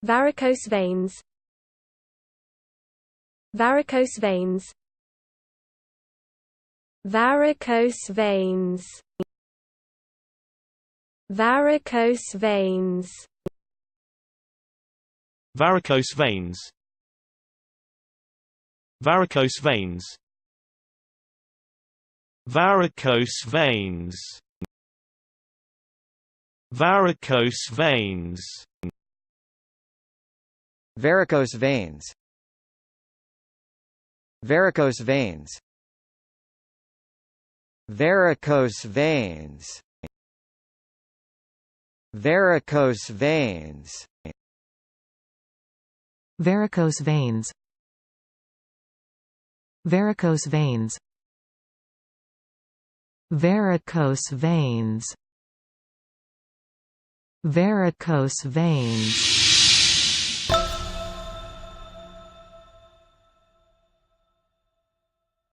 Varicose veins. Varicose veins. Varicose veins. Varicose veins. Varicose veins. Varicose veins. Varicose veins. Varicose veins. Varicose veins. Varicose veins. Varicose veins. Varicose veins. Varicose veins. Varicose veins. Varicose veins. Varicose veins.